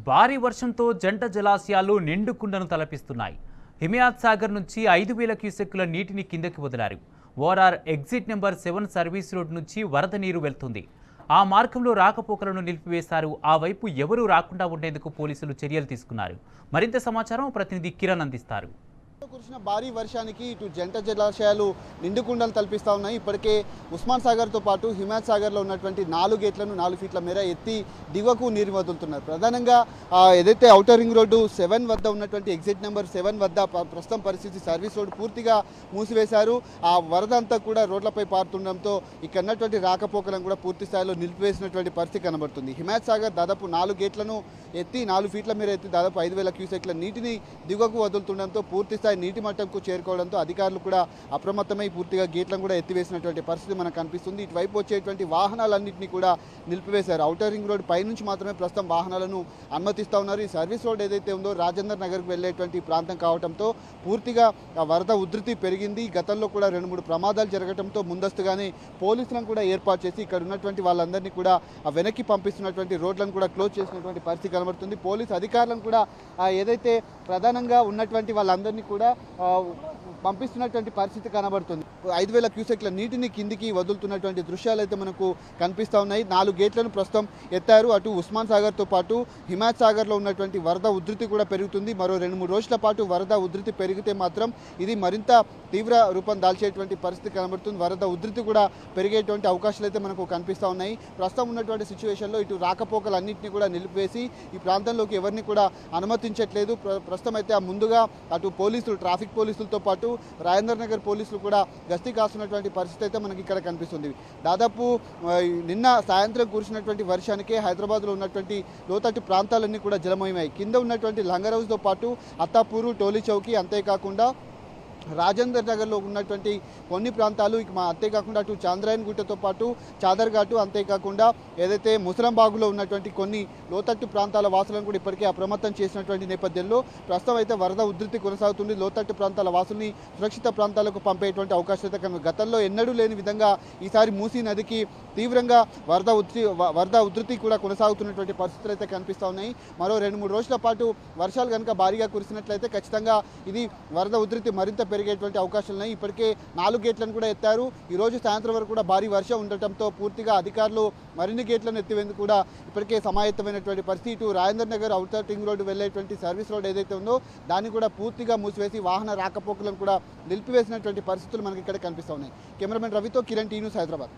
భారీ వర్షంతో జంట జలాశయాలు నిండుకుండను తలపిస్తున్నాయి. హిమయాత్ సాగర్ నుంచి 5,000 క్యూసెక్కుల నీటిని కిందకి వదిలారు. ORR exit number 7 service road నుంచి వరద నీరు వెళ్తుంది. ఆ మార్గంలో రాకపోకలను నిలిపివేశారు. ఆ వైపు ఎవరూ రాకుండా ఉండేందుకు పోలీసులు చర్యలు తీసుకున్నారు. మరింత సమాచారం ప్రతినిధి కిరణ్ అందిస్తారు. కురిసిన భారీ వర్షానికి ఇటు జంట జలాశయాలు నిండుకుండలు తలపిస్తూ ఉన్నాయి. ఇప్పటికే ఉస్మాన్ సాగర్తో పాటు హిమాయత్ సాగర్లో ఉన్నటువంటి 4 గేట్లను 4 ఫీట్ల మేర ఎత్తి దిగువకు నీరు వదులుతున్నారు. ప్రధానంగా ఏదైతే ఔటర్ రింగ్ రోడ్డు 7 వద్ద ఉన్నటువంటి ఎగ్జిట్ నెంబర్ 7 వద్ద ప్రస్తుతం పరిస్థితి సర్వీస్ రోడ్డు పూర్తిగా మూసివేశారు. ఆ వరద అంతా కూడా రోడ్లపై పారుతుండడంతో ఇక్కడ ఉన్నటువంటి రాకపోకలను కూడా పూర్తి స్థాయిలో నిలిపివేసినటువంటి పరిస్థితి కనబడుతుంది. హిమాయత్ సాగర్ దాదాపు 4 గేట్లను ఎత్తి 4 ఫీట్ల మేర ఎత్తి దాదాపు 5,000 క్యూసెక్ల నీటిని దిగువకు వదులుతుండడంతో పూర్తి స్థాయి నీటి మట్టంకు చేరుకోవడంతో అధికారులు కూడా అప్రమత్తమై పూర్తిగా గేట్లను కూడా ఎత్తివేసినటువంటి పరిస్థితి మనకు కనిపిస్తుంది. ఇటువైపు వచ్చేటువంటి వాహనాలన్నింటినీ కూడా నిలిపివేశారు. ఔటర్ రింగ్ రోడ్ పైనుంచి మాత్రమే ప్రస్తుతం వాహనాలను అనుమతిస్తూ ఉన్నారు. ఈ సర్వీస్ రోడ్ ఏదైతే ఉందో రాజేందర్ నగర్కు వెళ్ళేటువంటి ప్రాంతం కావడంతో పూర్తిగా వరద ఉధృతి పెరిగింది. గతంలో కూడా 2-3 ప్రమాదాలు జరగడంతో ముందస్తుగానే పోలీసులను కూడా ఏర్పాటు చేసి ఇక్కడ ఉన్నటువంటి వాళ్ళందరినీ కూడా వెనక్కి పంపిస్తున్నటువంటి రోడ్లను కూడా క్లోజ్ చేసినటువంటి పరిస్థితి కనబడుతుంది. పోలీసు అధికారులను కూడా ఏదైతే ప్రధానంగా ఉన్నటువంటి వాళ్ళందరినీ కూడా పంపిస్తున్నటువంటి పరిస్థితి కనబడుతుంది. 5,000 క్యూసెక్ల నీటిని కిందికి వదులుతున్నటువంటి దృశ్యాలు అయితే మనకు కనిపిస్తూ ఉన్నాయి. 4 గేట్లను ప్రస్తుతం ఎత్తారు. అటు ఉస్మాన్ సాగర్తో పాటు హిమాయత్ సాగర్లో ఉన్నటువంటి వరద ఉధృతి కూడా పెరుగుతుంది. మరో 2-3 రోజుల పాటు వరద ఉధృతి పెరిగితే మాత్రం ఇది మరింత తీవ్ర రూపం దాల్చేటువంటి పరిస్థితి కనబడుతుంది. వరద ఉధృతి కూడా పెరిగేటువంటి అవకాశాలు అయితే మనకు కనిపిస్తూ ఉన్నాయి. ప్రస్తుతం ఉన్నటువంటి సిచ్యువేషన్లో ఇటు రాకపోకలన్నింటినీ కూడా నిలిపివేసి ఈ ప్రాంతంలోకి ఎవరిని కూడా అనుమతించట్లేదు. ప్రస్తుతం అయితే ముందుగా అటు పోలీసులు ట్రాఫిక్ పోలీసులతో పాటు రాజేందర్ నగర్ పోలీసులు కూడా గస్తీ కాస్తున్నటువంటి పరిస్థితి అయితే మనకి ఇక్కడ కనిపిస్తుంది. దాదాపు నిన్న సాయంత్రం కురిసినటువంటి వర్షానికే హైదరాబాద్లో ఉన్నటువంటి లోతట్టు ప్రాంతాలన్నీ కూడా జలమయమయ్యాయి. కింద ఉన్నటువంటి లంగర్ హౌస్తో పాటు అత్తాపూరు, టోలీ చౌకీ, అంతేకాకుండా రాజేందర్ నగర్లో ఉన్నటువంటి కొన్ని ప్రాంతాలు అంతేకాకుండా అటు చాంద్రాయన్ గుట్టతో పాటు చాదర్ఘాటు, అంతేకాకుండా ఏదైతే ముసలంబాగులో ఉన్నటువంటి కొన్ని లోతట్టు ప్రాంతాల వాసులను కూడా ఇప్పటికే అప్రమత్తం చేసినటువంటి నేపథ్యంలో ప్రస్తుతం అయితే వరద ఉధృతి కొనసాగుతుంది. లోతట్టు ప్రాంతాల వాసుల్ని సురక్షిత ప్రాంతాలకు పంపేటువంటి అవకాశం అయితే గతంలో ఎన్నడూ లేని విధంగా ఈసారి మూసీ నదికి తీవ్రంగా వరద ఉధృతి కూడా కొనసాగుతున్నటువంటి పరిస్థితులు అయితే కనిపిస్తూ ఉన్నాయి. మరో 2-3 రోజుల పాటు వర్షాలు కనుక భారీగా కురిసినట్లయితే ఖచ్చితంగా ఇది వరద ఉధృతి మరింత పెరిగేటువంటి అవకాశాలు ఉన్నాయి. ఇప్పటికే 4 గేట్లను కూడా ఎత్తారు. ఈ రోజు సాయంత్రం వరకు కూడా భారీ వర్షం ఉండటంతో పూర్తిగా అధికారులు మరిన్ని గేట్లను ఎత్తివేందుకు కూడా ఇప్పటికే సమాయత్తమైనటువంటి పరిస్థితి. ఇటు Rajender Nagar outer ring road వెళ్ళేటువంటి సర్వీస్ రోడ్ ఏదైతే ఉందో దాన్ని కూడా పూర్తిగా మూసివేసి వాహన రాకపోకలను కూడా నిలిపివేసినటువంటి పరిస్థితులు మనకి ఇక్కడ కనిపిస్తూ ఉన్నాయి. కెమెరామెన్ రవితో కిరణ్, టీ న్యూస్, హైదరాబాద్.